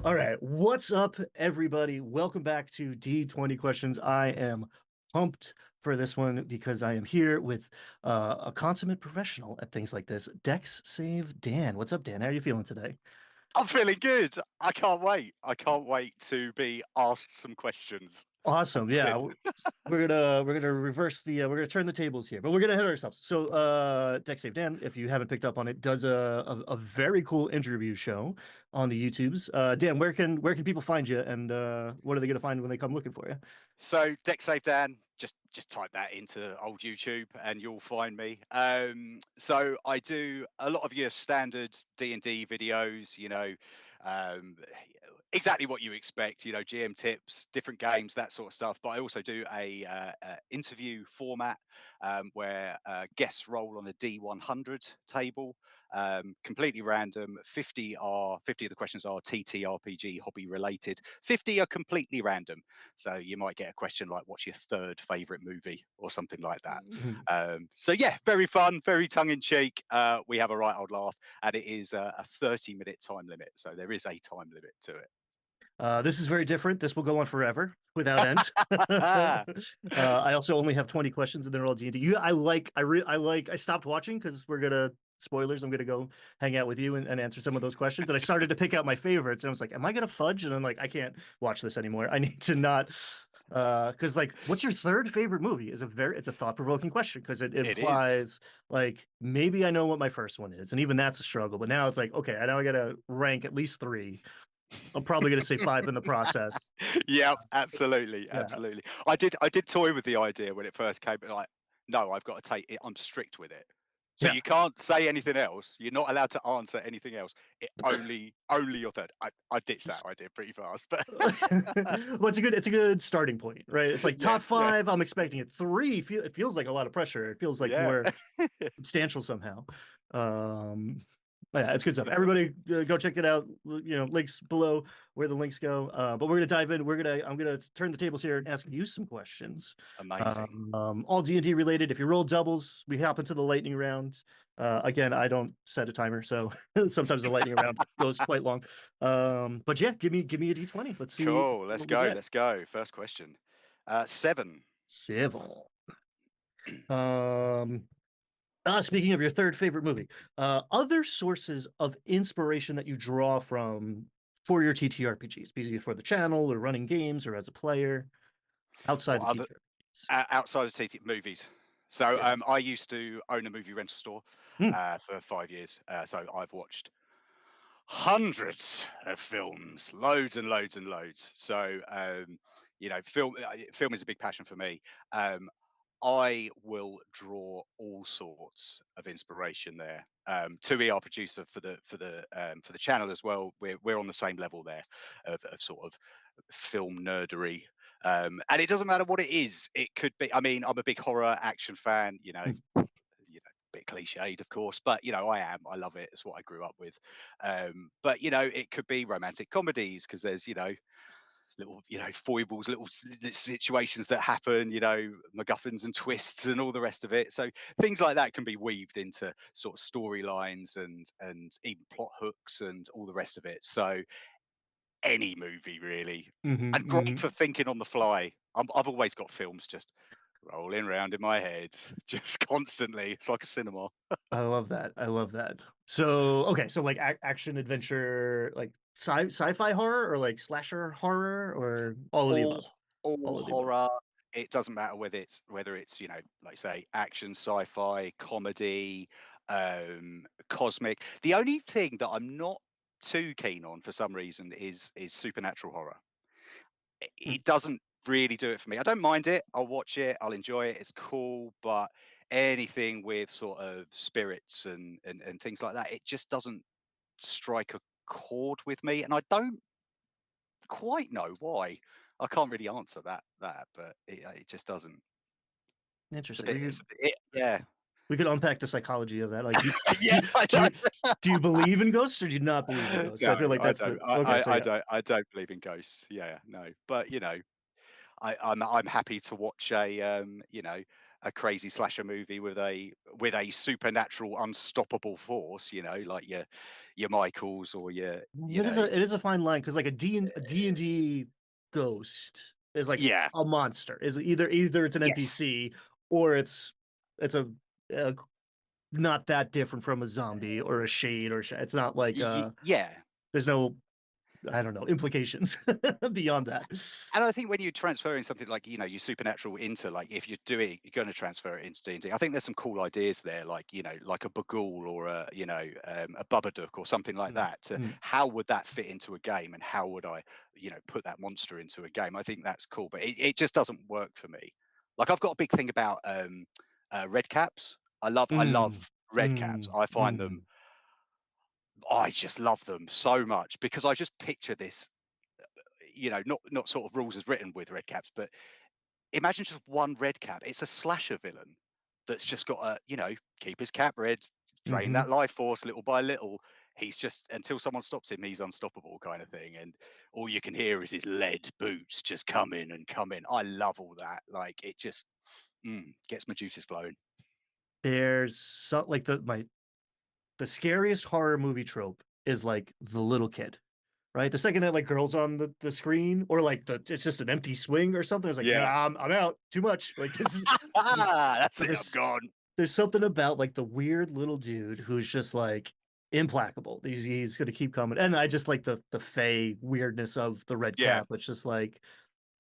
All right, what's up, everybody? Welcome back to D20 Questions. I am pumped for this one because I am here with a consummate professional at things like this, Dex Save Dan. What's up, Dan? How are you feeling today? I'm feeling good. I can't wait. I can't wait to be asked some questions. Awesome. That's Yeah, it. we're gonna reverse the we're gonna turn the tables here, but we're gonna hit ourselves. So Dex Save Dan, if you haven't picked up on it, does a very cool interview show on the YouTubes. Dan, where can people find you, and what are they gonna find when they come looking for you? So Dex Save Dan, just type that into old YouTube and you'll find me. So I do a lot of your standard D&D videos, um, exactly what you expect, GM tips, different games, that sort of stuff. But I also do a interview format where guests roll on a D100 table, completely random. 50 of the questions are TTRPG hobby related. 50 are completely random. So you might get a question like, "What's your third favorite movie?" or something like that. So yeah, very fun, very tongue in cheek. We have a right old laugh, and it is a 30-minute time limit. So there is a time limit to it. This is very different. This will go on forever without end. I also only have 20 questions, and they're all D&D. I stopped watching because we're gonna spoilers. I'm gonna go hang out with you and answer some of those questions. And I started to pick out my favorites, and I was like, "Am I gonna fudge?" And I'm like, "I can't watch this anymore. I need to not." Because like, what's your third favorite movie? It's a thought provoking question because it It is. implies like maybe I know what my first one is, and even that's a struggle. But now it's like, okay, I know I gotta rank at least three. I'm probably going to say five in the process. Yeah, absolutely, Yeah. absolutely. I did toy with the idea when it first came, but like, no, I've got to take it. I'm strict with it. So Yeah. you can't say anything else. You're not allowed to answer anything else. Only your third. I ditched that idea pretty fast, but Well, it's a good starting point, right? It's like yeah, top yeah, five. I'm expecting it. Three, it feels like a lot of pressure. It feels like yeah. more substantial somehow. Um, yeah, it's good stuff. Good stuff. Everybody, go check it out. Links below where the links go. But we're gonna dive in. I'm gonna turn the tables here and ask you some questions. Amazing. All D&D related. If you roll doubles, we hop into the lightning round. Again, I don't set a timer, so sometimes the lightning round goes quite long. But yeah, give me a D20. Let's see Cool. Let's what we go. get. Let's go. First question. Seven. Civil. Um, Speaking of your third favorite movie, other sources of inspiration that you draw from for your TTRPGs, be it for the channel or running games or as a player outside What the other TTRPGs. outside of TT movies? So Yeah. I used to own a movie rental store Hmm. for 5 years. So I've watched hundreds of films, loads and loads and loads. So film is a big passion for me. Um, I will draw all sorts of inspiration there. Tui, our producer for the channel as well, we're on the same level there of sort of film nerdery. And it doesn't matter what it is. It could be. I mean, I'm a big horror action fan. Bit cliched, of course, but I am. I love it. It's what I grew up with. But it could be romantic comedies because there's little foibles, little situations that happen, MacGuffins and twists and all the rest of it. So things like that can be weaved into sort of storylines and even plot hooks and all the rest of it. So any movie really, Hmm. and great Hmm. for thinking on the fly. I've always got films just rolling around in my head, just constantly. It's like a cinema. I love that. I love that. So okay, so like action adventure, like sci-fi horror or like slasher horror or all of the above. all all All of the above. horror. It doesn't matter whether it's like say action, sci-fi, comedy, cosmic. The only thing that I'm not too keen on for some reason is supernatural horror. Hmm. It doesn't really do it for me. I don't mind it. I'll watch it. I'll enjoy it. It's cool, but anything with sort of spirits and things like that, it just doesn't strike a chord with me, and I don't quite know why. I can't really answer that, but it just doesn't. It's a Interesting. bit. It's a bit. Yeah. We could unpack the psychology of that. Like, do Yeah. you I do know. you do you believe in ghosts or do you not believe in ghosts? I No, feel like I that's don't. the okay. So yeah. I don't believe in ghosts. Yeah, no. But I'm happy to watch a crazy slasher movie with a supernatural, unstoppable force. Like your Michaels or your It is a fine line because like a D&D ghost is like yeah, a monster. Is either it's an yes, NPC or it's a not that different from a zombie or a shade it's not like yeah. there's no, I don't know, implications beyond that. And I think when you're transferring something like, your supernatural into, like, if you're going to transfer it into D&D, I think there's some cool ideas there, like, like a Bagul or a Babadook or something like Mm, that. To mm, how would that fit into a game, and how would I, put that monster into a game? I think that's cool, but it just doesn't work for me. Like, I've got a big thing about red caps. I love mm, red caps. mm, I find them, mm. I just love them so much because I just picture this, not sort of rules as written with red caps, but imagine just one red cap. It's a slasher villain that's just got to, keep his cap red, drain Mm-hmm. that life force little by little. He's just, until someone stops him, he's unstoppable, kind of thing. And all you can hear is his lead boots just come in and come in. I love all that. Like, it just gets my juices flowing. There's like the scariest horror movie trope is like the little kid, right? The second that like girls on the screen or like it's just an empty swing or something, it's like, Yeah. nah, I'm out too much. Like there's That's it. I'm there's gone. there's something about like the weird little dude who's just like implacable. He's gonna keep coming. And I just like the fey weirdness of the red Yeah. cap. It's just like,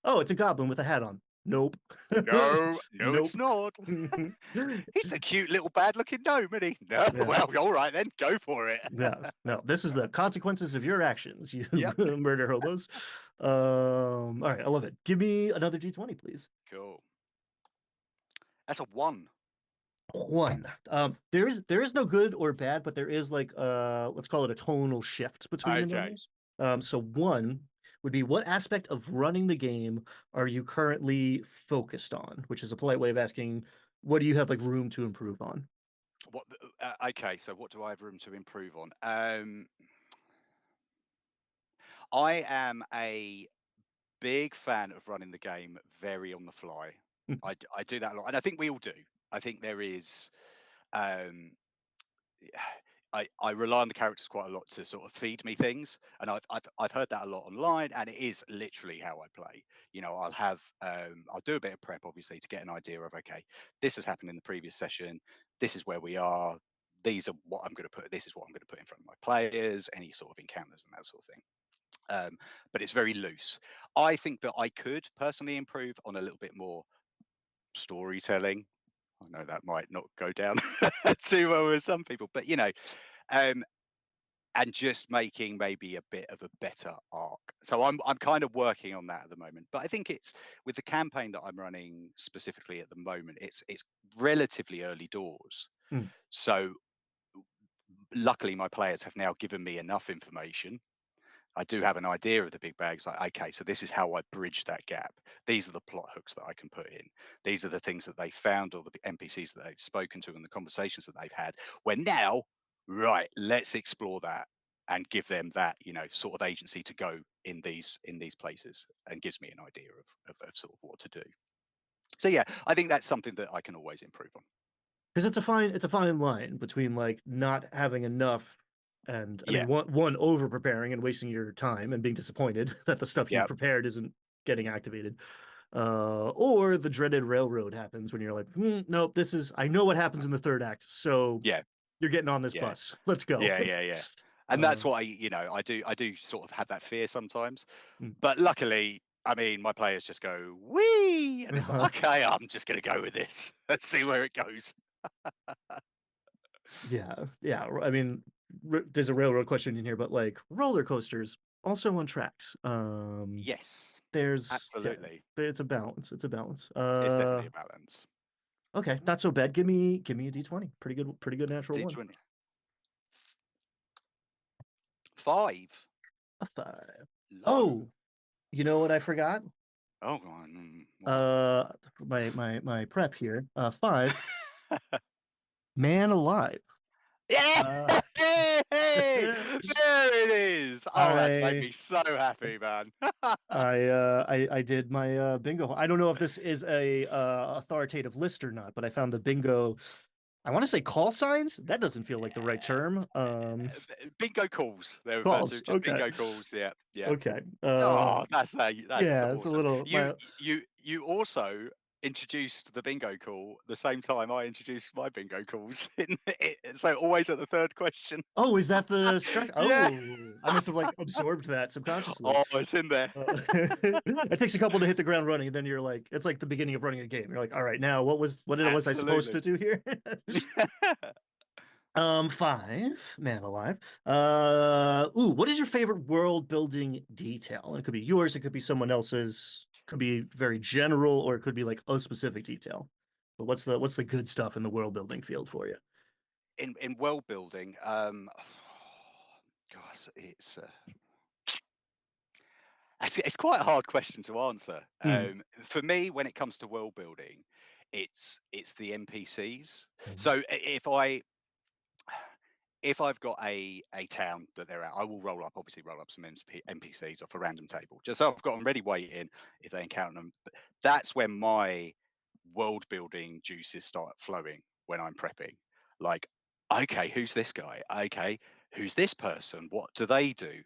oh, it's a goblin with a hat on. Nope. No, no, it's Nope. not. He's a cute little bad looking gnome, isn't he? No, Yeah. well, all right then, go for it. No, no. This is the consequences of your actions, you Yep. murder hobos. All right, I love it. Give me another D20, please. Cool. That's a one. One. There is no good or bad, but there is like let's call it a tonal shift between the Okay. numbers. So one would be, what aspect of running the game are you currently focused on? Which is a polite way of asking, what do you have like room to improve on? Okay, so what do I have room to improve on? I am a big fan of running the game very on the fly. I do that a lot, and I think we all do. I think there is. Um, I rely on the characters quite a lot to sort of feed me things, and I've heard that a lot online, and it is literally how I play. I'll do a bit of prep obviously to get an idea of, okay, this has happened in the previous session, this is where we are, these are what I'm going to put, this is what I'm going to put in front of my players, any sort of encounters and that sort of thing. But it's very loose. I think that I could personally improve on a little bit more storytelling. I know that might not go down too well with some people, but um, and just making maybe a bit of a better arc. So I'm kind of working on that at the moment. But I think it's with the campaign that I'm running specifically at the moment, it's relatively early doors. Mm. So luckily my players have now given me enough information. I do have an idea of the big bags. Like, okay, so this is how I bridge that gap. These are the plot hooks that I can put in. These are the things that they found, or the NPCs that they've spoken to, and the conversations that they've had. Where now, right, let's explore that and give them that, sort of agency to go in these places, and gives me an idea of sort of what to do. So yeah, I think that's something that I can always improve on. Because it's a fine line between like not having enough and I mean Yeah, one over preparing and wasting your time and being disappointed that the stuff you yeah, prepared isn't getting activated. Or the dreaded railroad happens when you're like, nope, this is, I know what happens in the third act, so yeah, you're getting on this yeah. bus. Let's go. Yeah. And uh, that's what I do sort of have that fear sometimes. mm, But luckily, I mean, my players just go, "Wee!" And it's like, uh-huh. "Okay, I'm just gonna go with this. Let's see where it goes." Yeah. I mean, there's a railroad question in here, but like roller coasters also on tracks. Yes, Yeah, absolutely. it's a balance. It's a balance. It's definitely a balance. Okay, not so bad. Give me a D20. Pretty good natural one. D20. 5. A 5. Low. Oh, you know what I forgot? Oh, go on. What? Uh, my prep here. 5. Man alive. Yeah, Uh, there it is. Oh, that's made I me so happy, man. I did my bingo. I don't know if this is a authoritative list or not, but I found the bingo. I want to say call signs. That doesn't feel like the right term. Bingo calls. They're referred to Calls. just Okay. bingo calls. Yeah, yeah. Okay. Oh, that's Yeah, it's a awesome. little You my you also introduced the bingo call the same time I introduced my bingo calls. So always at the third question. Oh, is that the strike? Yeah. Oh, I must have like absorbed that subconsciously. Oh, it's in there. It takes a couple to hit the ground running, and then you're like, it's like the beginning of running a game. You're like, all right, now what was I supposed Absolutely. to do here? Five, man alive. What is your favorite world building detail? And it could be yours, it could be someone else's, could be very general, or it could be like a specific detail. But what's the good stuff in the world building field for you? In world building, gosh, it's quite a hard question to answer. Mm. For me, when it comes to world building, it's the NPCs. Mhm. So if I've got a town that they're at, I will roll up some NPCs off a random table, just so I've got them ready waiting if they encounter them. But that's when my world building juices start flowing when I'm prepping. Like, okay, who's this guy? Okay, who's this person? What do they do?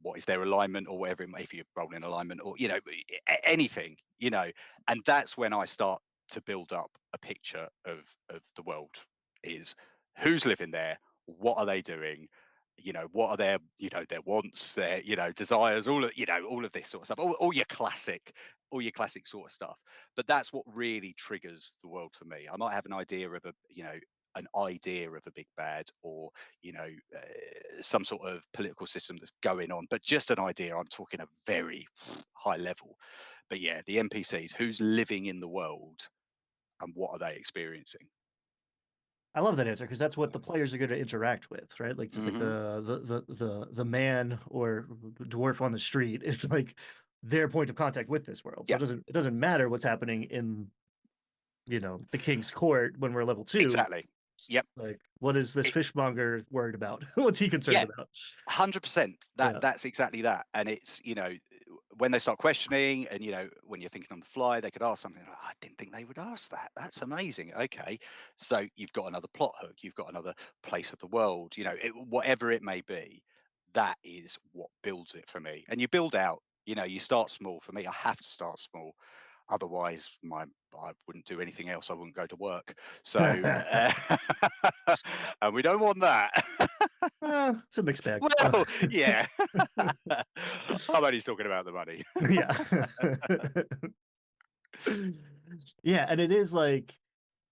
What is their alignment or whatever if you're rolling alignment or anything, and that's when I start to build up a picture of the world is who's living there, what are they doing, what are their wants, their desires, all of this sort of stuff, all your classic sort of stuff. But that's what really triggers the world for me. I might have an idea of an idea of a big bad, or some sort of political system that's going on, but just an idea. I'm talking a very high level. But yeah, the NPCs, who's living in the world and what are they experiencing? I love that answer because that's what the players are going to interact with, right? Like just like Hmm. the man or dwarf on the street. It's like their point of contact with this world. So Yeah, it doesn't matter what's happening in the king's court when we're level two. exactly. Yep. Like, what is this It, fishmonger worried about? What's he concerned yeah, about? 100%. Yeah. That's exactly that. And it's, when they start questioning and, when you're thinking on the fly, they could ask something like, I didn't think they would ask that. That's amazing. Okay. So you've got another plot hook, you've got another place of the world, whatever it may be. That is what builds it for me. And you build out, you start small. For me, I have to start small. Otherwise, I wouldn't do anything else. I wouldn't go to work. So, and we don't want that. It's a mixed bag. Well, yeah. I'm only talking about the money. Yeah. Yeah, and it is like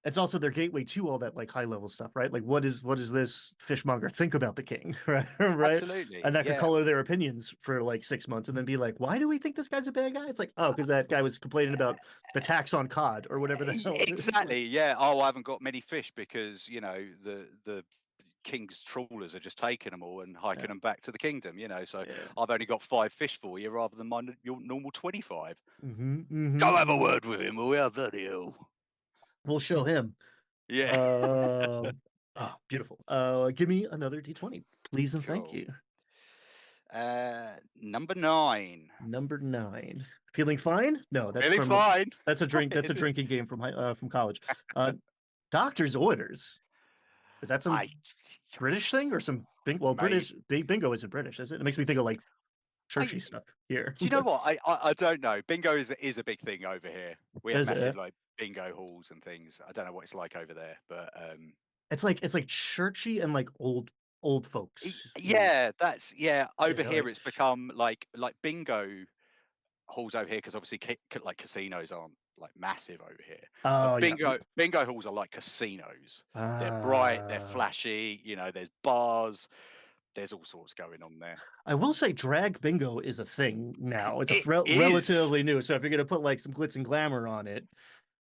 it's also their gateway to all that like high level stuff, right? Like what does this fishmonger think about the king, right? Right? Absolutely. And that could Yeah. color their opinions for like 6 months and then be like, why do we think this guy's a bad guy? It's like, oh, because that guy was complaining about the tax on cod or whatever the hell it is. Like, Exactly. Yeah. Oh, I haven't got many fish because, the king's trawlers are just taking them all and hiking yeah, them back to the kingdom, so yeah. I've only got 5 fish for you rather than your normal 25. Mm-hmm, Go mm-hmm, have a mm-hmm. word with him, will you? Bloody hell. We'll show him. Yeah. Beautiful. Give me another D20, please and thank Cool. you. Number 9. Number nine. Feeling fine? No, that's Feeling from fine. that's a drink. That's a drinking game from college. Uh, Doctor's orders. Is that some I British thing or some bing? Well, maybe. bingo isn't British, is it? It makes me think of like I churchy stuff here. Do you know what? I don't know. Bingo is a big thing over here. We have Is massive it? like bingo halls and things. I don't know what it's like over there, but It's like churchy and like old folks. yeah, yeah. Over Yeah, here, like it's become like bingo halls over here because obviously like casinos aren't like massive over here, but oh yeah. bingo halls are like casinos. They're bright, they're Uh, flashy. There's bars, there's all sorts going on there. I will say drag bingo is a thing now. It's a It is. relatively new. So if you're gonna put like some glitz and glamour on it,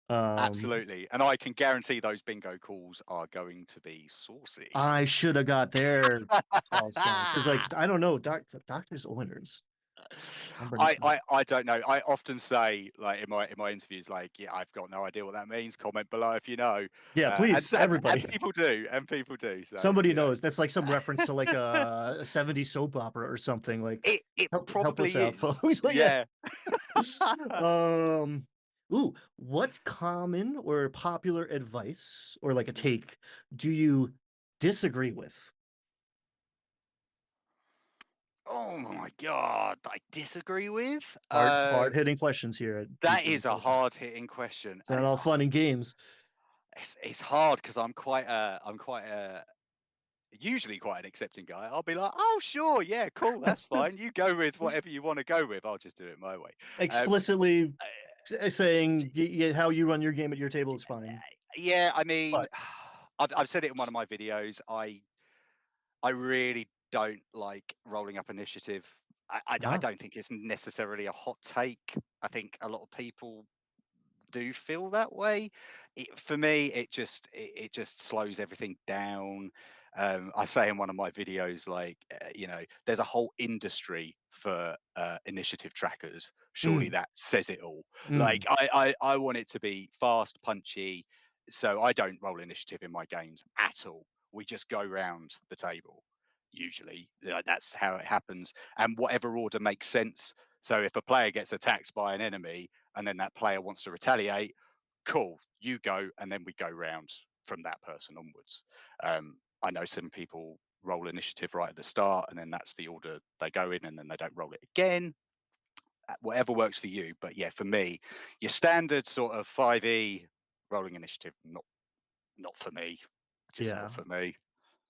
Absolutely. And I can guarantee those bingo calls are going to be saucy. I should have got their call signs because, like, I don't know, doctor's orders. Number I don't know. I often say, like, in my interviews, like, yeah, I've got no idea what that means. Comment below if you know. Yeah, please, And everybody. people do, and people do. So Somebody you know, knows. That's like some reference to like a 70s soap opera or something. Like, it help us probably out, is. folks. Like, yeah. Yeah. Um, what's common or popular advice or like a Mhm. take do you disagree with? Oh my god, I disagree with. Hard hitting questions here at That D20 is a questions. hard hitting question, It's and not all fun and games. it's hard because I'm quite a usually quite an accepting guy. I'll be like, oh sure, yeah, cool, that's fine. You go with whatever you want to go with. I'll just do it my way. Um, Explicitly uh, saying how you run your game at your table is fine. yeah, I mean, But I've said it in one of my videos. I really don't like rolling up initiative. I ah, don't think it's necessarily a hot take. I think a lot of people do feel that way. For me, it just slows everything down. I say in one of my videos, like, there's a whole industry for initiative trackers. Surely mm, that says it all. Like, mm, I want it to be fast, punchy. So I don't roll initiative in my games at all. We just go round the table. Usually, that's how it happens, and whatever order makes sense. So if a player gets attacked by an enemy, and then that player wants to retaliate, cool, you go, and then we go round from that person onwards. I know some people roll initiative right at the start, and then that's the order they go in, and then they don't roll it again. Whatever works for you, but yeah, for me, your standard sort of 5e rolling initiative, not for me, just yeah. not for me.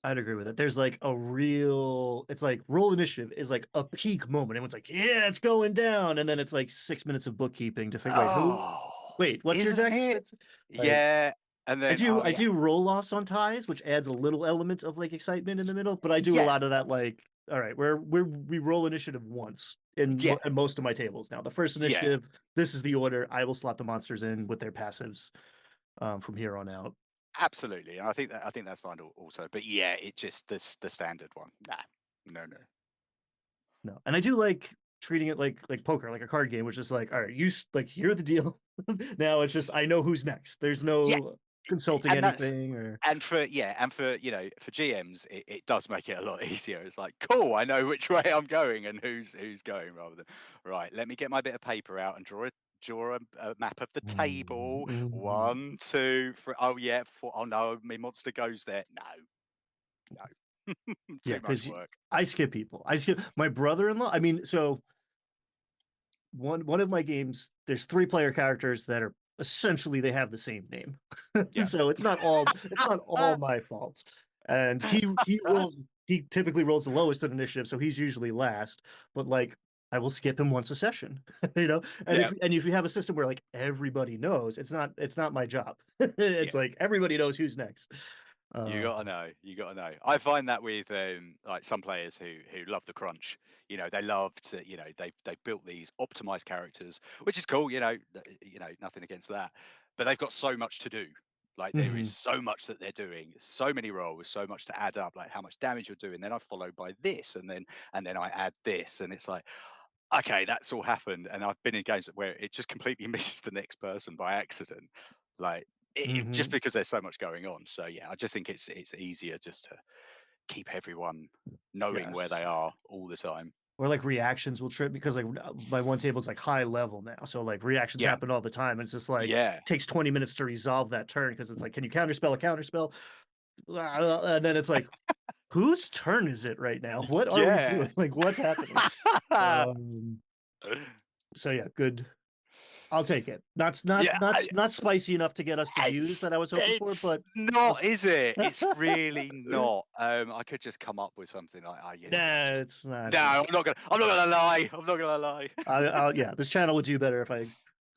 I'd agree with it. There's like a real, it's like roll initiative is like a peak moment. Everyone's like, yeah, it's going down. And then it's like 6 minutes of bookkeeping to figure, Oh, what's your isn't dex? it? That's like, Yeah, and then oh I yeah, do roll offs on ties, which adds a little element of like excitement in the middle, but I do a yeah, lot of that. Like, all right, we roll initiative once yeah, in most of my tables now. The first yeah. initiative, this is the order. I will slot the monsters in with their passives from here on out. Absolutely, and I think that's fine also. But yeah, it just the standard one. Nah, no, no. No, and I do like treating it like poker, like a card game, which is like, all right, like hear the deal. Now it's just I know who's next. There's Yeah, no consulting and that's anything or and for for GMs, it does make it a lot easier. It's like, cool, I know which way I'm going and who's going rather than right. Let me get my bit of paper out and draw a map of the table. mm, 1, 2, 3. Oh yeah, 4. Oh no, my monster goes there. No, no, yeah, too much because work. I skip people. I skip my brother-in-law. I mean, so one of my games, there's three-player characters that are essentially they have the same name. Yeah. So it's not all my fault. And he typically rolls the lowest in initiative, so he's usually last. But like I will skip him once a session, you know. Yeah, And if you have a system where like everybody knows, it's not my job. It's yeah. like everybody knows who's next. You Uh, gotta know. You gotta know. I find that with like some players who love the crunch. They love to. They've built these optimized characters, which is cool. Nothing against that. But they've got so much to do. Like there is mhm, so much that they're doing, so many roles, so much to add up. Like how much damage you're doing. Then I follow by this, and then I add this, and it's like, okay, that's all happened. And I've been in games where it just completely misses the next person by accident. Like just mhm. because there's so much going on. So yeah, I just think it's easier just to keep everyone knowing where Yes. they are all the time. Or like reactions will trip because like my one table is like high level now. So like reactions Yeah, happen all the time. And it's just like yeah, takes 20 minutes to resolve that turn because it's like, can you counterspell a counterspell? And then it's like, whose turn is it right now? What are we yeah. doing? Like what's happening? Um so yeah, good. I'll take it. Yeah, Not spicy enough to get us the views it's that I was hoping for, it's but I'll not, is it? It's really not. I could just come up with something like, oh, you know what? nah, Just it's not no, enough. I'm not gonna lie. I'm not gonna lie. Yeah, this channel would do better if I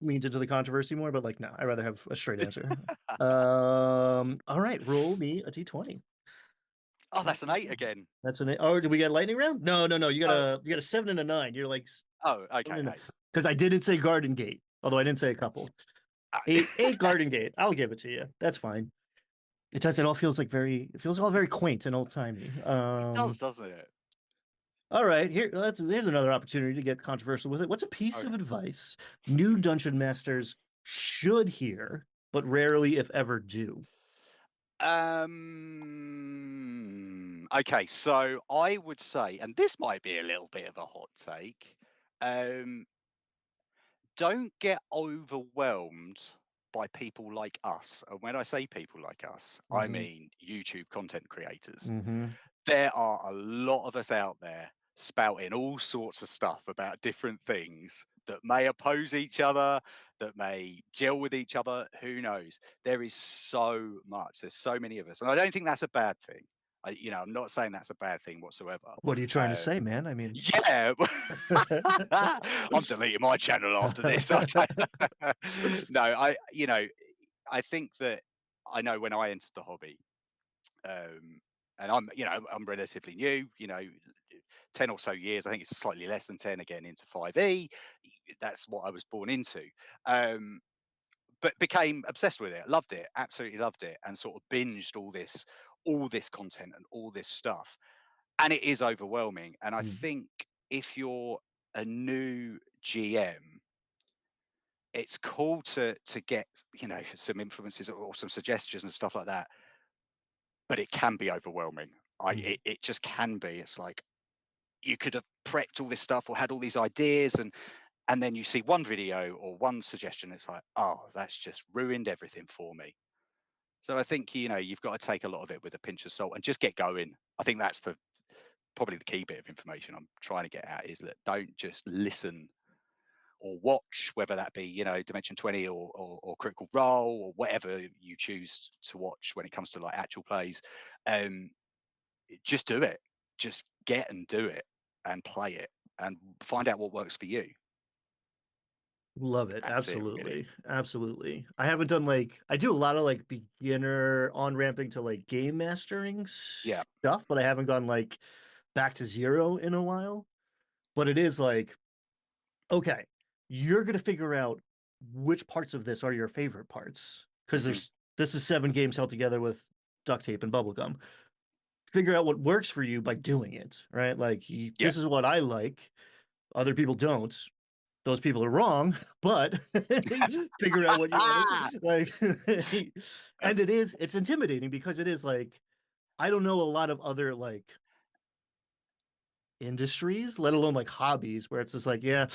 leaned into the controversy more, but like, no, I'd rather have a straight answer. All right, roll me a d20. Oh, that's an 8 2d20. again. That's an. Oh, did we get a lightning round? No, no, no. Oh, You got a 7 and a 9. You're like oh, okay, 8. because I didn't say Garden Gate, although I didn't say a couple. Eight Garden Gate. I'll give it to you. That's fine. It does. It all feels like it feels all very quaint and old timey. It does, doesn't it? All right, here's another opportunity to get controversial with it. What's a piece Okay. of advice new dungeon masters should hear, but rarely, if ever, do? Okay, so I would say, and this might be a little bit of a hot take, um, don't get overwhelmed by people like us. And when I say people like us, I Mm-hmm. mean YouTube content creators. Mm-hmm. There are a lot of us out there spouting all sorts of stuff about different things that may oppose each other, that may gel with each other. Who knows? There is so much. There's so many of us, and I don't think that's a bad thing. I'm not saying that's a bad thing whatsoever. What are you trying to Um, say, man? I mean, yeah, I'm deleting my channel after this. No, I think that I know when I entered the hobby, um, and I'm relatively new, 10 or so years. I think it's slightly less than 10 again into 5e. That's what I was born into. Um, but became obsessed with it, loved it, absolutely loved it, and sort of binged all this content and all this stuff. And it is overwhelming. And I Mm. think if you're a new GM, it's cool to get, some influences or some suggestions and stuff like that, but it can be overwhelming. Mm. It just can be. It's like you could have prepped all this stuff or had all these ideas, and then you see one video or one suggestion, it's like, oh, that's just ruined everything for me. So I think you've got to take a lot of it with a pinch of salt and just get going. I think that's the probably the key bit of information I'm trying to get at, is that don't just listen or watch, whether that be Dimension 20 or Critical Role or whatever you choose to watch when it comes to like actual plays. um just do it. Just get and do it and play it and find out what works for you. Love it. That's it, really. Absolutely. Absolutely. I haven't done like I do a lot of like beginner on ramping to like game mastering Yeah. stuff, but I haven't gone like back to zero in a while. But it is like, okay, you're gonna figure out which parts of this are your favorite parts. Because Hmm. there's this is 7 games held together with duct tape and bubble gum. Figure out what works for you by doing it, right? Like Yeah. this is what I like. Other people don't. Those people are wrong, but figure out what you want Ah, to like. And it's intimidating because it is like, I don't know a lot of other like industries, let alone like hobbies, where it's just like, yeah,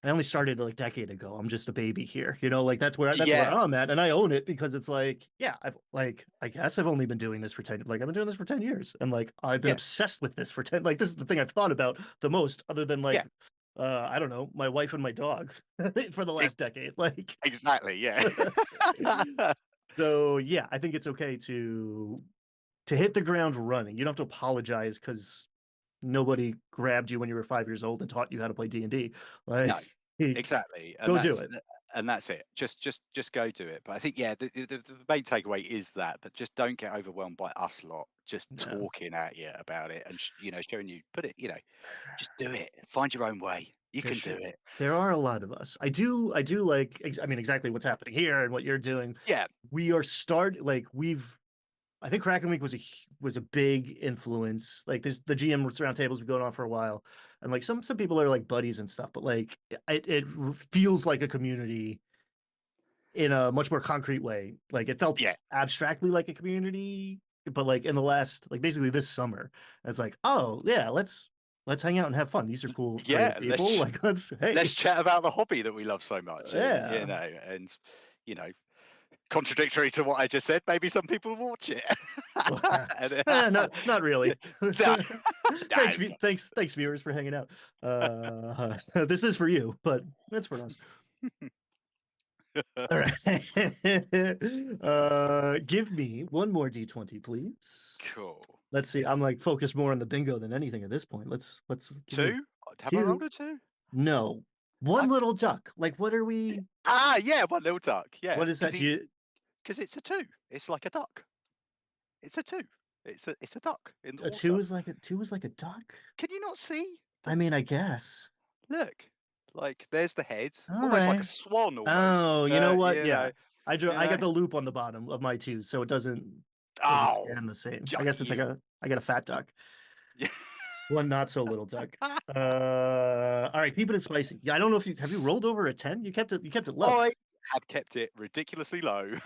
I only started like a decade ago. I'm just a baby here, like that's where yeah. I'm at, and I own it because it's like, yeah, I guess I've only been doing this for 10, like I've been doing this for 10 years, and like I've been Yeah. obsessed with this for 10. Like this is the thing I've thought about the most, other than Yeah. like, I don't know, my wife and my dog for the e- last decade. Like, exactly. Yeah. so yeah, I think it's okay to hit the ground running. You don't have to apologize because nobody grabbed you when you were 5 years old and taught you how to play D&D. No, Like, exactly, and go do it. that's it. Just go do it. But I think, yeah, the main takeaway is that, but just don't get overwhelmed by us lot just No, talking at you about it and showing you, put it, just do it. Find your own way. You there can do should it. there are a lot of us. I do like, I mean, exactly what's happening here and what you're doing. Yeah, We are like we've I think Kraken Week was a big influence. Like there's the GM roundtables have been going on for a while, and like some people are like buddies and stuff, but like it feels like a community in a much more concrete way. Like it felt yeah, abstractly like a community, but like in the last, like basically this summer, it's like, oh yeah, let's hang out and have fun. These are cool, creative yeah. people. Like Let's hey, chat about the hobby that we love so much, and yeah. you know, contradictory to what I just said, maybe some people will watch it. And, Not really. no, no. Thanks, viewers, for hanging out. This is for you, but it's for us. All right. Give me one more D20, please. Cool. Let's see. I'm like focused more on the bingo than anything at this point. Let's give me Two? Have I rolled two. a two? No, one I little duck. Like, what are we? yeah, one little duck. Yeah, What is because that? he because it's a two. It's like a duck. It's a two. It's a duck in the A two water. is like a duck. Can you not see I the mean, I guess. look? Like there's the head, All almost like a right. swan, almost. Oh, you know But what? Yeah. you I got know. the loop on the bottom of my two, so it doesn't Oh, stand the same. I yuck, guess it's like you. I got a fat duck. One not so little Doug. All right, keep it spicy. Yeah, I don't know if you have you rolled over a 10? You kept it low. I have kept it ridiculously low.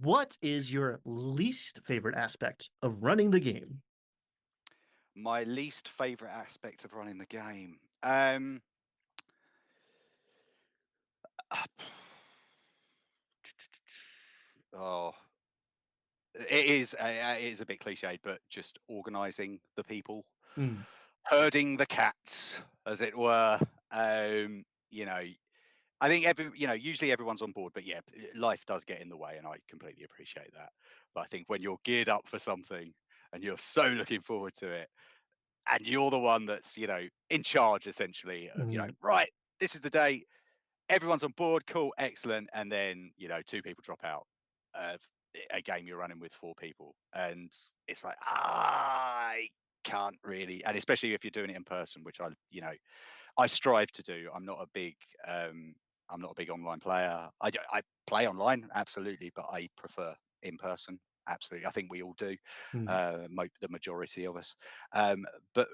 What is your least favorite aspect of running the game? My least favorite aspect of running the game. Uh, oh, it is a bit cliched, but just organizing the people, Hmm. herding the cats, as it were. You know, I think usually everyone's on board, but yeah, life does get in the way, and I completely appreciate that. But I think when you're geared up for something and you're so looking forward to it, and you're the one that's in charge essentially of Hmm. right, this is the day, everyone's on board, cool, excellent, and then two people drop out of a game you're running with four people, and it's like I can't really, and especially if you're doing it in person, which I strive to do. Um, I'm not a big online player. I play online absolutely, but I prefer in person. Absolutely, I think we all do. Hmm. The majority of us. But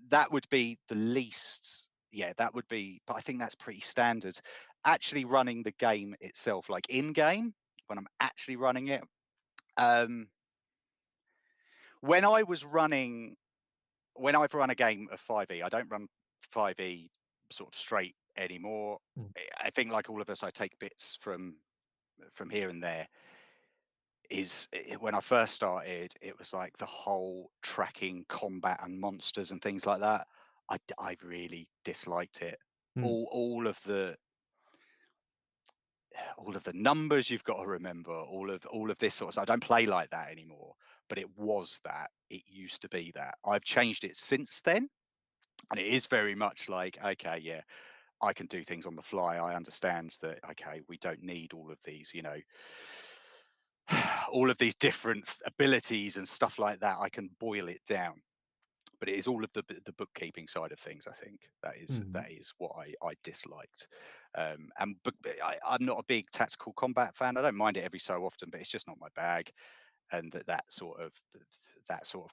that would be the least. Yeah, that would be. But I think that's pretty standard. Actually, running the game itself, like in game, when I'm actually running it. Um, when I was running when I've run a game of 5e, I don't run 5e sort of straight anymore. I think, like all of us, I take bits from here and there. When I first started, it was like the whole tracking combat and monsters and things like that. I really disliked it. Hmm. All of the numbers you've got to remember, all of this sort of stuff. I don't play like that anymore. But it was that. It used to be that. I've changed it since then. And it is very much like, okay, yeah, I can do things on the fly. I understand that, okay, we don't need all of these, all of these different abilities and stuff like that. I can boil it down. But it is all of the bookkeeping side of things. I think that is Hmm. that is what I disliked. I'm not a big tactical combat fan. I don't mind it every so often, but it's just not my bag. And that sort of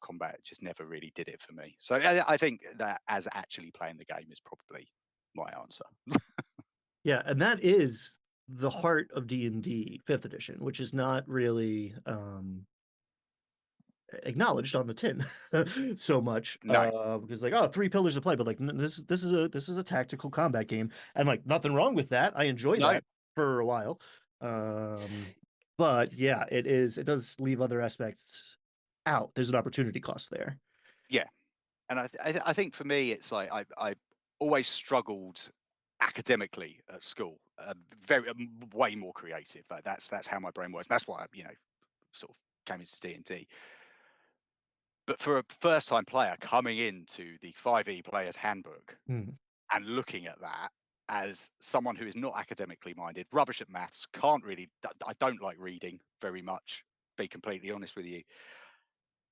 combat just never really did it for me. So I think that as actually playing the game is probably my answer. Yeah, and that is the heart of D&D 5th edition, which is not really acknowledged on the tin so much No, because like, oh, three pillars of play, but like this is a tactical combat game, and like nothing wrong with that. I enjoy no, that for a while. um but yeah, it does leave other aspects out. There's an opportunity cost there. yeah, and I think for me it's like I always struggled academically at school. Very way more creative. That's how my brain works. That's why I sort of came into D&D. But for a first time player coming into the 5e player's handbook Hmm. and looking at that as someone who is not academically minded, rubbish at maths, can't really, I don't like reading very much, be completely honest with you.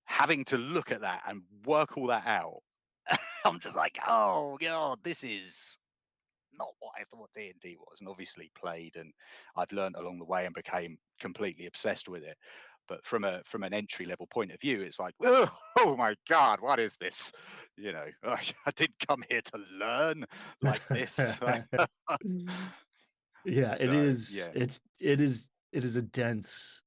Having to look at that and work all that out, I'm just like, oh god, this is not what I thought D&D was, and obviously played, and I've learned along the way and became completely obsessed with it. But from an entry level point of view, it's like, oh my god, what is this? I didn't come here to learn like this. Yeah, it So is. yeah, It is a dense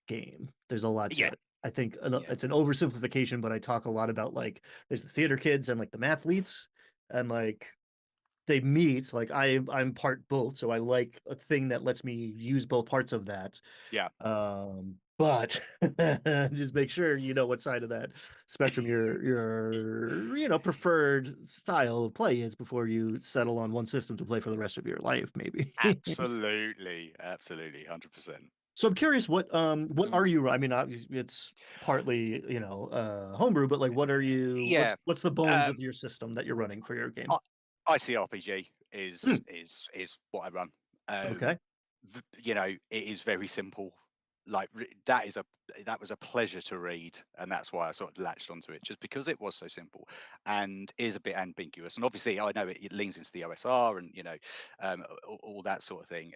game. There's a lot to yeah, it. I think yeah, it's an oversimplification, but I talk a lot about like there's the theater kids and like the mathletes, and like they meet. Like I'm part both, so I like a thing that lets me use both parts of that. yeah. But just make sure you know what side of that spectrum your preferred style of play is before you settle on one system to play for the rest of your life, maybe. Absolutely, absolutely, 100%. So I'm curious, what are you? I mean, it's partly homebrew, but like, what are you? Yeah. What's the bones of Um, your system that you're running for your game? I ICRPG Hmm, is what I run. okay. It is very simple. Like that was a pleasure to read, and that's why I sort of latched onto it, just because it was so simple and is a bit ambiguous. And obviously, I know it leans into the OSR and all that sort of thing.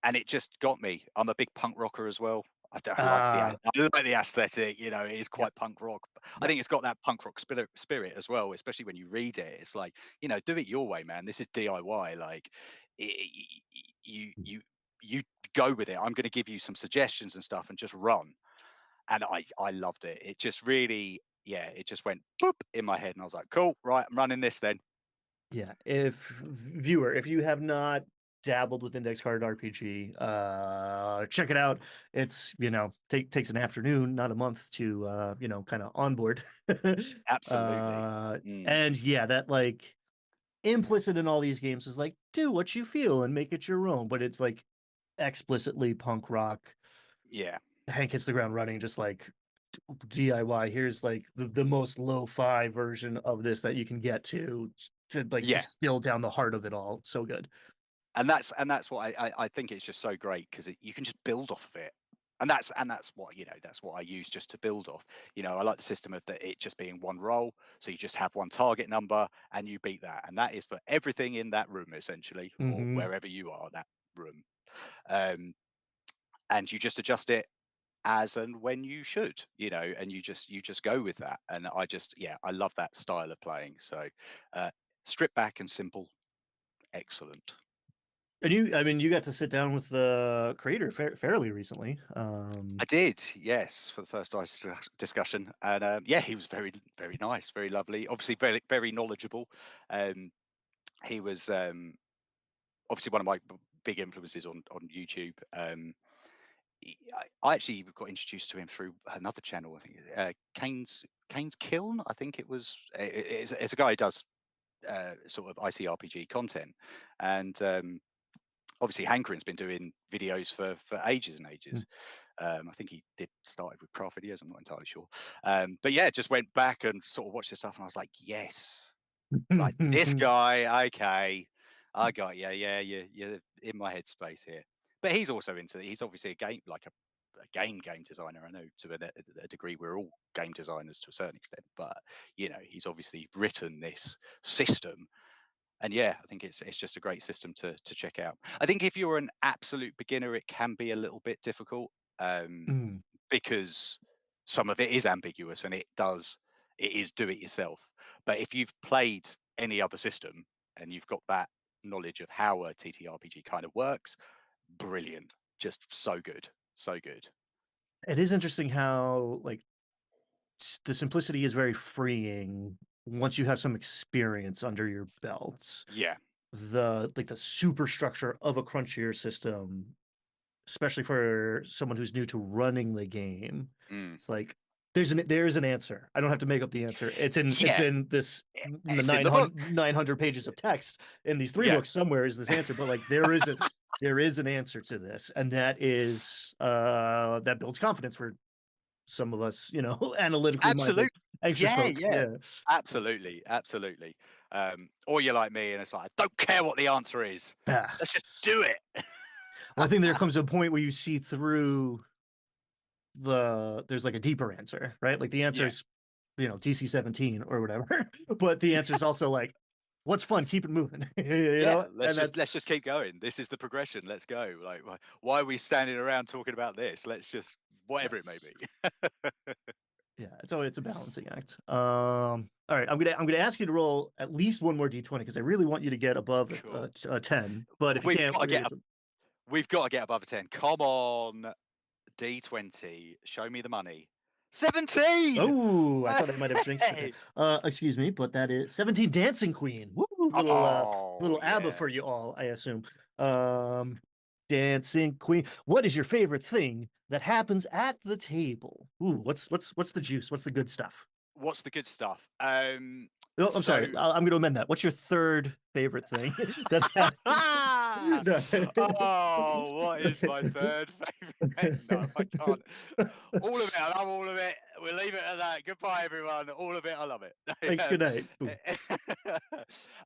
And it just got me. I'm a big punk rocker as well. I likes the Uh, I like the aesthetic, you know, it is yep, quite punk rock. I yep. think it's got that punk rock spirit as well, especially when you read it. It's like, you know, do it your way, man. This is DIY. Like, you you go with it. I'm going to give you some suggestions and stuff, and just run. And I loved it. It just really, yeah, it just went boop in my head, and I was like, cool, right, I'm running this then. Yeah, if viewer, if you have not dabbled with index card RPG, check it out. It's, takes an afternoon, not a month to kind of onboard. Absolutely. Mm, And yeah, that like implicit in all these games is like do what you feel and make it your own, but it's like explicitly punk rock. yeah, Hank hits the ground running, just like DIY. Here's like the most lo-fi version of this that you can get to like yeah. distill down the heart of it all. It's so good. And that's what I think it's just so great because you can just build off of it. And that's what, you know, that's what I use just to build off. You know, I like the system of that it just being one roll, so you just have one target number and you beat that, and that is for everything in that room essentially, or Hmm. wherever you are that room. Um, and you just adjust it as and when you should, you know, and you just go with that. And I just, yeah, I love that style of playing. So uh, stripped back and simple, excellent. And I mean, you got to sit down with the creator fairly recently. I did, yes, for the first discussion, and yeah, he was very nice, very lovely. Obviously, very knowledgeable. Um, he was obviously one of my big influences on YouTube. I actually got introduced to him through another channel. I think Kane's Kiln. I think it was. It's a guy who does sort of ICRPG content, and obviously Hankering's been doing videos for ages and ages. I think he did started with craft videos. I'm not entirely sure, but yeah, just went back and sort of watched this stuff, and I was like, yes, like this guy. Okay, I got you. Yeah, you're in my headspace here. But he's also into. He's obviously a game like a game designer. I know to a degree we're all game designers to a certain extent, but you know he's obviously written this system, and yeah, I think it's just a great system to check out. I think if you're an absolute beginner, it can be a little bit difficult, um, Mm. because some of it is ambiguous and it is do it yourself. But if you've played any other system and you've got that knowledge of how a TTRPG kind of works, brilliant, just so good, so good. It is interesting how like the simplicity is very freeing once you have some experience under your belts. Yeah. The superstructure of a crunchier system, especially for someone who's new to running the game. Mm. It's like there's an answer. I don't have to make up the answer. It's Yeah, in this in the it's in the book. 900 pages of text in these three Yeah. books somewhere is this answer, but like there is an answer to this, and that is that builds confidence for some of us, analytically minded, Absolutely. anxious Yeah, folk. yeah. Yeah. Absolutely, absolutely. Or you're like me and it's like, I don't care what the answer is. Ah. Let's just do it. Well, I think there comes a point where you see through there's like a deeper answer, right? Like the Yeah. answer's, DC 17 or whatever. But the answer is also like, what's fun? Keep it moving, Yeah, let's And just that's let's just keep going. This is the progression. Let's go. Like why are we standing around talking about this? Let's just whatever it may yes, be. yeah. It's a balancing act. All right, I'm gonna ask you to roll at least one more D20 because I really want you to get above Cool. a 10. But if you We've can't, got to get we've got to get above a 10. Come on, D20. Show me the money. 17. Oh, I thought I might have jinxed it there. Hey. Excuse me, but that is 17 Dancing Queen. Woo, Oh little ABBA yeah. for you all, I assume. Um, Dancing Queen. What is your favorite thing that happens at the table? Ooh, what's the juice? What's the good stuff? What's the good stuff? Oh, I'm sorry. So I'm going to amend that. What's your third favorite thing that oh, what is my third favorite? No, I can't. All of it, I love all of it. We'll leave it at that. Goodbye, everyone. All of it, I love it. Thanks. Good night. Boom.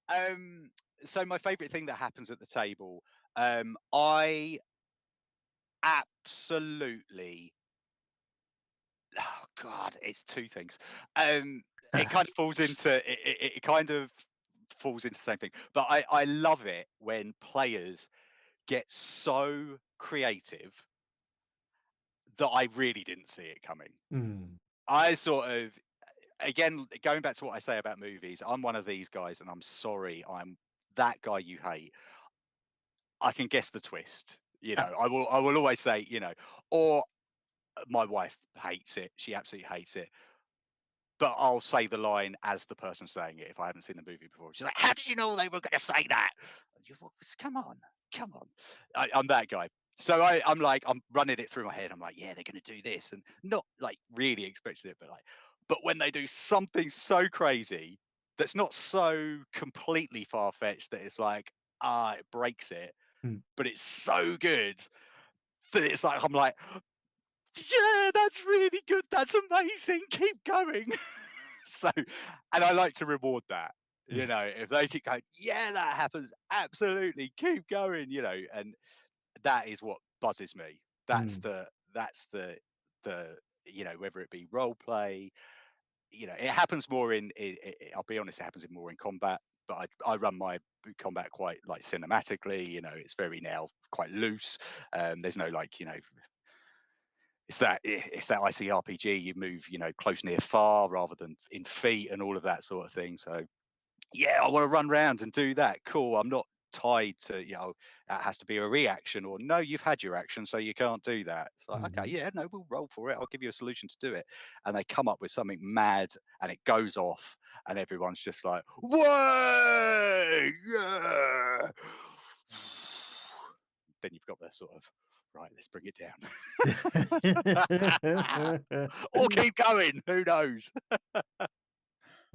um, so my favorite thing that happens at the table, I absolutely oh god, it's two things. It kind of falls into it kind of falls into the same thing. But I love it when players get so creative that I really didn't see it coming. Mm, I sort of, again, going back to what I say about movies, I'm one of these guys, and I'm sorry, I'm that guy you hate. I can guess the twist. yeah. I will always say, or my wife hates it. She absolutely hates it. But I'll say the line as the person saying it if I haven't seen the movie before. She's like, "How did you know they were going to say that?" Come on, come on. I'm that guy. So I'm like, I'm running it through my head. I'm like, yeah, they're going to do this, and not like really expecting it, but like, but when they do something so crazy that's not so completely far fetched that it's like, it breaks it, Mm, but it's so good that it's like, I'm like, yeah, that's really good. That's amazing. Keep going. So, and I like to reward that. mm, If they keep going, yeah, that happens. Absolutely, keep going. And that is what buzzes me. mm, That's the whether it be role play. It happens more I'll be honest, it happens in more in combat. But I run my combat quite like cinematically. It's very now quite loose. There's no like it's that ICRPG. You move, close, near, far, rather than in feet and all of that sort of thing. So yeah, I want to run around and do that. Cool. I'm not tied to that has to be a reaction, or no, you've had your action, so you can't do that. It's like, okay, mhm. yeah, no, we'll roll for it. I'll give you a solution to do it. And they come up with something mad, and it goes off, and everyone's just like, "Whoa, yeah!" Then you've got the sort of, right, let's bring it down. Or keep going. Who knows?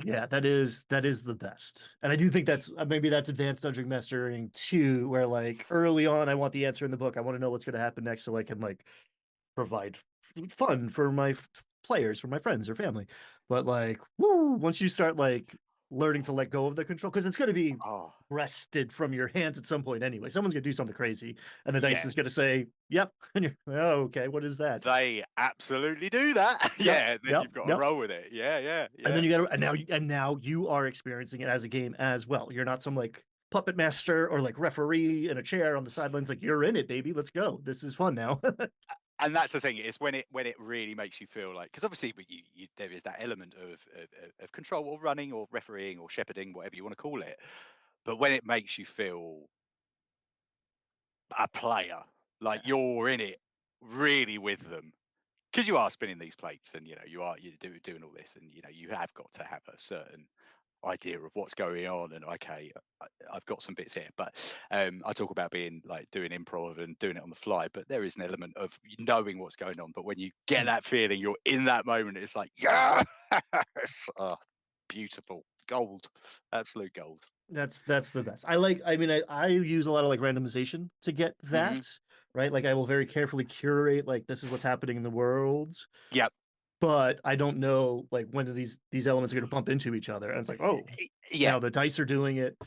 Yeah, that is the best. And I do think that's maybe that's advanced dungeon mastering too, where like early on I want the answer in the book. I want to know what's going to happen next so I can like provide fun for my players, for my friends or family. But like, woo, once you start like learning to let go of the control, because it's going to be Oh, wrested from your hands at some point anyway. Someone's going to do something crazy, and the dice yeah, is going to say, "Yep," and you're, "Oh, okay, what is that?" they absolutely do that. Yep, Yeah, then yep, you've got to yep. roll with it. Yeah, yeah, And then yeah. you got to, and now you are experiencing it as a game as well. You're not some like puppet master or like referee in a chair on the sidelines. Like you're in it, baby. Let's go. This is fun now. And that's the thing, is when it really makes you feel like, because obviously, but there is that element of control, or running, or refereeing, or shepherding, whatever you want to call it. But when it makes you feel a player, like Yeah. you're in it really with them, because you are spinning these plates, and you're doing all this, and you have got to have a certain idea of what's going on. And okay, I've got some bits here, but I talk about being like doing improv and doing it on the fly, but there is an element of knowing what's going on. But when you get that feeling, you're in that moment, it's like, yeah, oh, beautiful gold, absolute gold. That's the best. I mean, I use a lot of like randomization to get Hmm. that, right? Like I will very carefully curate like this is what's happening in the world, Yep. but I don't know like when do these elements are going to bump into each other. And it's like, oh, Yeah. now the dice are doing it.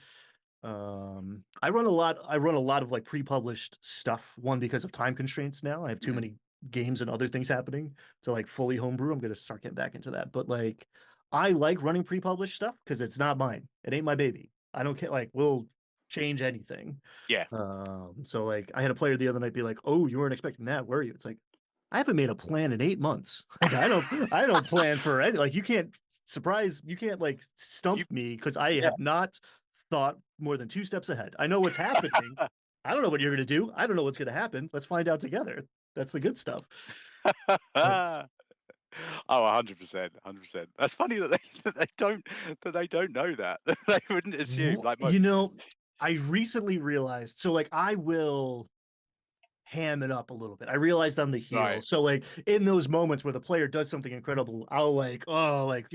I run a lot of like pre-published stuff. One, because of time constraints now. I have too Hmm. many games and other things happening to like fully homebrew. I'm gonna start getting back into that. But like I like running pre-published stuff because it's not mine. It ain't my baby. I don't care, like we'll change anything. Yeah. So like I had a player the other night be like, "Oh, you weren't expecting that, were you?" It's like I haven't made a plan in 8 months. Like I don't plan for any, like you can't like stump You. me because I Yeah. have not thought more than 2 steps ahead. I know what's happening. I don't know what you're gonna do. I don't know what's gonna happen. Let's find out together. That's the good stuff. But Oh, 100%, 100%. That's funny that they that they don't know that. They wouldn't assume, like, you know, I recently realized, so like I will ham it up a little bit. I realized on the heel. right, So like in those moments where the player does something incredible, I'll like, oh, like,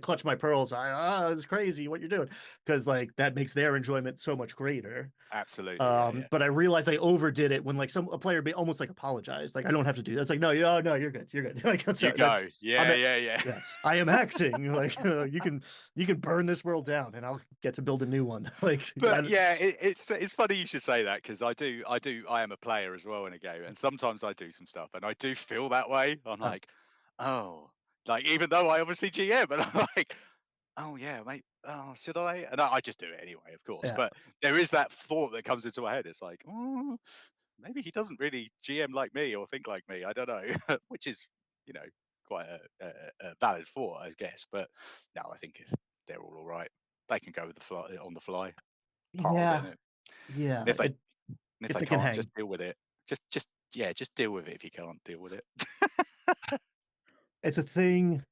clutch my pearls. It's crazy what you're doing. Because like that makes their enjoyment so much greater. absolutely, yeah, yeah. But I realized I overdid it when like a player almost like apologized. Like I don't have to do that. It's like, no, no, you're good. You're good. Like You that's go. I'm Yeah, at, yeah, yeah. yes, I am acting. Like you can burn this world down and I'll get to build a new one. Like But yeah, it's funny you should say that, because I am a player as well in a game, and sometimes I do some stuff, and I do feel that way. I'm uh, like, oh, like, even though I obviously GM, and I'm like, oh yeah, mate. Oh, should I? And I just do it anyway, of course. yeah. But there is that thought that comes into my head. It's like, oh. maybe he doesn't really GM like me or think like me. I don't know, which is, you know, quite a valid thought, I guess. But no, I think if they're all right, they can go with the fly on the fly. Part of it, Yeah, innit? yeah. And if If they they can can't, just hang. deal with it. Just yeah, just deal with it if you can't deal with it. It's a thing.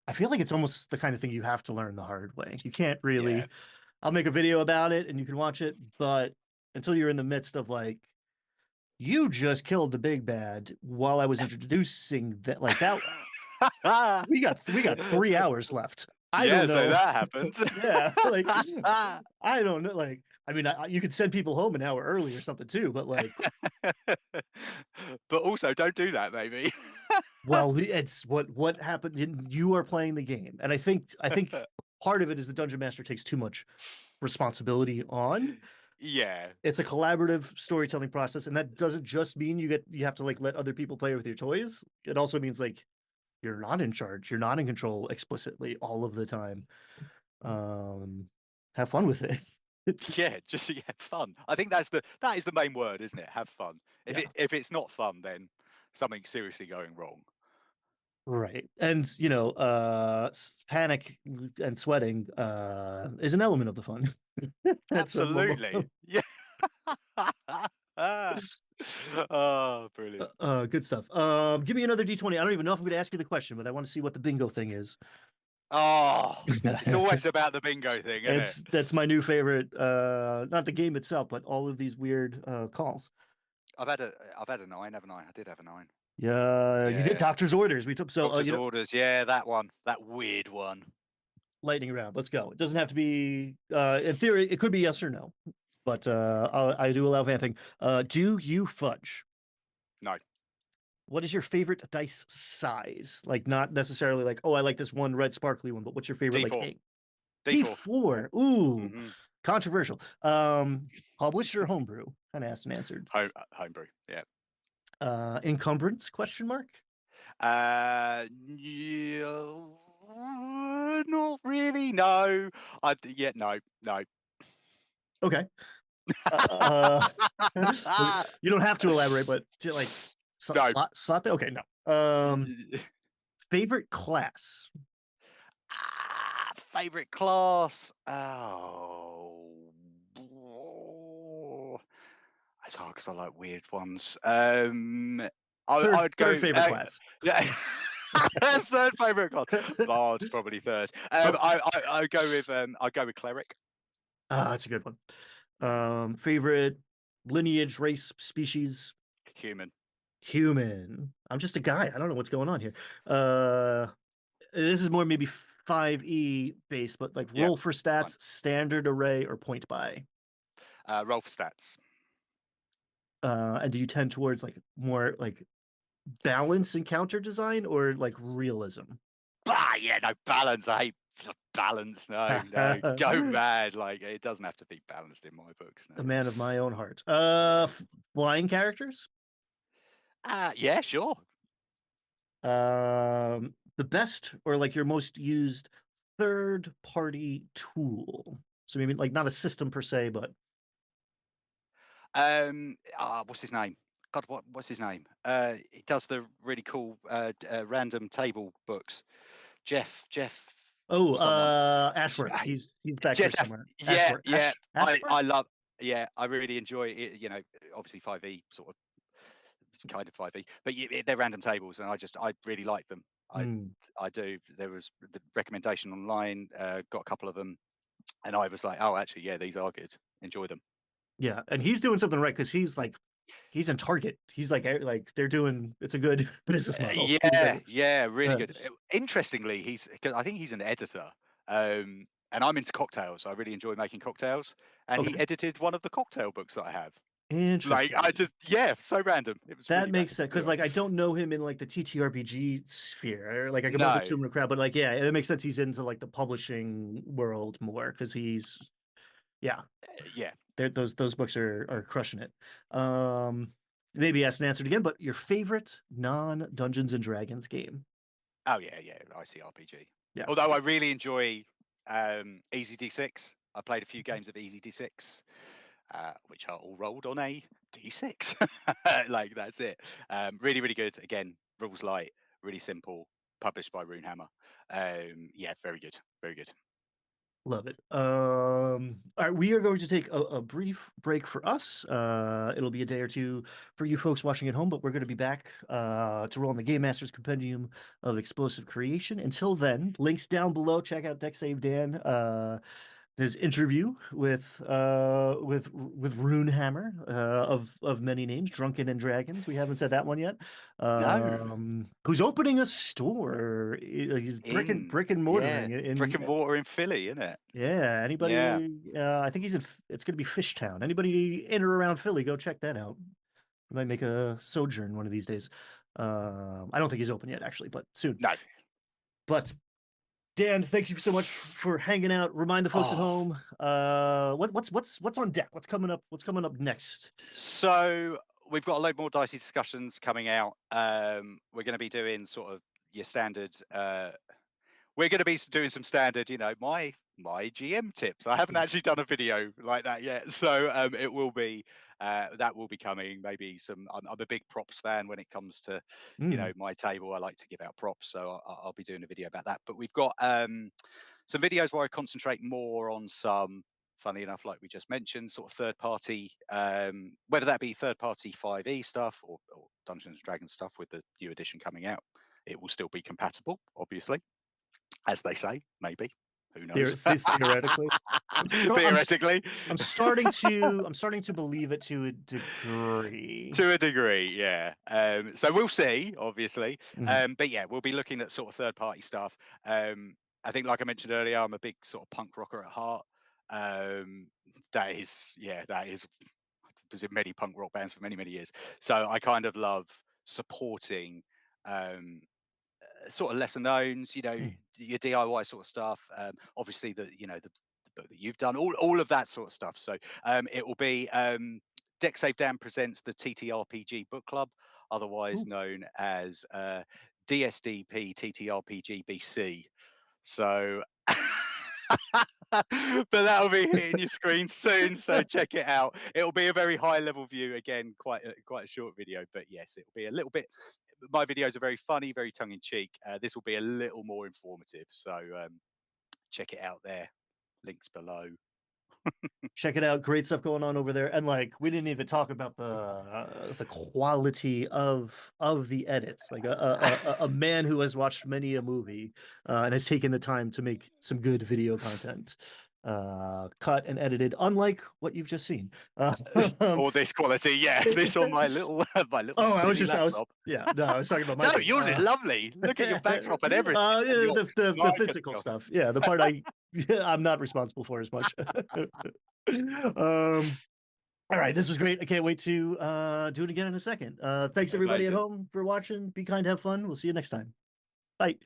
I feel like it's almost the kind of thing you have to learn the hard way. You can't Yeah. really. I'll make a video about it and you can watch it, but until you're in the midst of like, you just killed the big bad while I was introducing that, like that, we got 3 hours left. I Yeah, don't so know. that happened. Yeah, like I don't know. Like, I mean, you could send people home an hour early or something too, but like, But also don't do that, maybe. well, it's what happened. You are playing the game, and I think part of it is the dungeon master takes too much responsibility on. Yeah. It's a collaborative storytelling process, and that doesn't just mean you have to like let other people play with your toys. It also means like you're not in charge, you're not in control explicitly all of the time. Um, have fun with it. Yeah, just yeah, fun. I think that is the main word, isn't it? Have fun. Yeah, If it's not fun, then something's seriously going wrong. right. And panic and sweating is an element of the fun. That's a Absolutely. Yeah. Ah. Oh, brilliant. good stuff. Give me another D20. I don't even know if I'm going to ask you the question, but I want to see what the bingo thing is. Oh, it's always about the bingo thing, isn't it? It's That's my new favorite. Not the game itself, but all of these weird calls. I've had a nine, haven't I? I did have a nine. Yeah, you did Yeah. doctor's orders. We took so Doctor's orders. Yeah, that one. That weird one. lightning round. Let's go. It doesn't have to be. In theory, it could be yes or no, but I do allow vamping. Do you fudge? No. What is your favorite dice size? Like not necessarily like, oh, I like this one red sparkly one, but what's your favorite like D4. eight? D4. D4. Ooh, Mm-hmm. controversial. Published or homebrew? Kind of asked and answered. Homebrew. Yeah. Encumbrance? Question mark. Yeah, not really. No. Yeah. No. No. Okay. Uh, you don't have to elaborate, but to like No. slap it. Okay, no. Favorite class. Favorite class. It's hard because I like weird ones. I'd Third go. favorite class. Yeah. Third favorite class. Bard's probably third. Oh, I go with I go with cleric. that's a good one. Favorite lineage, race, species. Human. Human. I'm just a guy. I don't know what's going on here. Uh, this is more maybe 5e based, but like Yep. roll for Fine. stats, standard array, or point by. Roll for stats. And do you tend towards like more like balance and counter design or like realism? Bah, yeah, no balance. I hate balance. No, no, go A mad. Like it doesn't have to be balanced in my books. No. man of my own heart. Yeah. Flying characters. Yeah, sure. The best or like your most used third party tool. So maybe like not a system per se, but What's his name? God, what's his name? He does the really cool random table books. Jeff, oh, someone. Ashworth. He's back here Just somewhere. yeah, Ashworth. yeah. Ashworth. I love. Yeah, I really enjoy it. You know, obviously 5e sort of kind of 5e, but they're random tables, and I really like them. I Hmm. I do. There was the recommendation online. Got a couple of them, and I was like, oh, actually, yeah, these are good. Enjoy them. Yeah, and he's doing something right because he's in Target. He's like they're doing. It's a good business model. Yeah, yeah, really Uh, good. Interestingly, he's 'cause I think he's an editor, and I'm into cocktails. I really enjoy making cocktails, and he okay, edited one of the cocktail books that I have. Like, I interesting. just yeah, so random. It was That really makes random sense to be because like I don't know him in like the TTRPG sphere. Like I can remember No, Tomb of Crowd, but like yeah, it makes sense. He's into like the publishing world more because he's yeah, yeah. those books are crushing it. Maybe asked and answered again, but your favorite non Dungeons and Dragons game? Oh yeah, yeah, ICRPG. Yeah. Although I really enjoy Easy D6. I played a few games of Easy D6. which are all rolled on a d6. Like that's it. Really, really good. Again, rules light, really simple. Published by Runehammer. Yeah, very good, very good. Love it. All right, we are going to take a brief break for us. It'll be a day or two for you folks watching at home, but we're going to be back to roll on the Game Master's Compendium of Explosive Creation. Until then, links down below. Check out Dex Save Dan. His interview with Runehammer of many names, Drunken and Dragons. We haven't said that one yet. No, Who's opening a store? He's brick and yeah, mortaring brick in and mortar in Philly, isn't it? yeah. Yeah, Anybody? I think he's in. It's going to be Fishtown. Anybody in or around Philly? Go check that out. I might make a sojourn one of these days. I don't think he's open yet, actually, but soon. no. But Dan, thank you so much for hanging out. Remind the folks at Oh, home. What's on deck? What's coming up? What's coming up next? so we've got a load more dicey discussions coming out. We're going to be doing sort of your standard. We're going to be doing some standard, my GM tips. I haven't actually done a video like that yet, so it will be that will be coming. Maybe some. I'm a big props fan when it comes to, Mm, my table. I like to give out props, so I'll be doing a video about that. But we've got some videos where I concentrate more on some, funny enough, like we just mentioned, sort of third party, whether that be third party 5e stuff or Dungeons and Dragons stuff with the new edition coming out. It will still be compatible, obviously, as they say, maybe. Who knows? theoretically, Theoretically, I'm starting to believe it to a degree. to a degree, yeah. So we'll see, obviously. Mhm. But yeah, we'll be looking at sort of third party stuff. I think, like I mentioned earlier, I'm a big sort of punk rocker at heart. Um, that is was in many punk rock bands for many, many years. So I kind of love supporting um, sort of lesser knowns, Mm. your DIY sort of stuff. Obviously, the book that you've done, all of that sort of stuff. So it will be Dex Save Dan presents the TTRPG Book Club, otherwise Ooh. known as DSDP TTRPG BC. So, but that'll be hitting your screen soon. So check it out. It'll be a very high level view. Again, quite a short video, but yes, it'll be a little bit. My videos are very funny, very tongue in cheek. This will be a little more informative. So check it out there. Links below. Check it out. Great stuff going on over there. And like we didn't even talk about the quality of the edits. Like a man who has watched many a movie and has taken the time to make some good video content. Cut and edited, unlike what you've just seen. Um, Or this quality, yeah. This on my little my little oh, silly I was laptop. yeah, no, I was talking about my No, thing. yours is lovely. Look at your backdrop and everything. And Yeah, your the mic and physical stuff. stuff. Yeah, the part I'm not responsible for as much. All right, this was great. I can't wait to do it again in a second. Thanks everybody at Amazing. home for watching. Be kind, have fun. We'll see you next time. Bye.